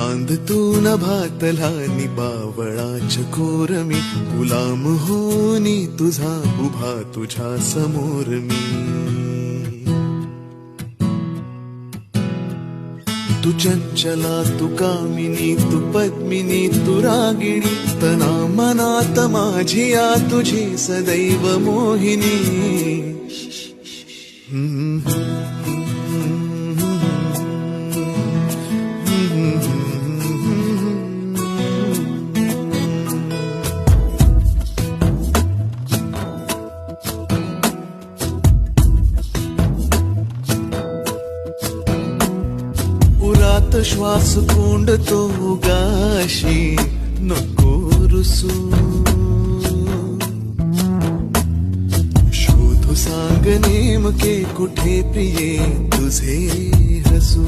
चांद तू नभातला निबावळाच कोरमी गुलाम होनी तुझा उभा तुझ्या समोर मी तू चंचला तू कामिनी तू पद्मिनी तू रागिणी तना मनात माझिया तुझी सदैव मोहिनी उरात श्वास कोंडतो गाशी नको रुसू शोधू सांग नेमके कुठे प्रिये तुझे हसू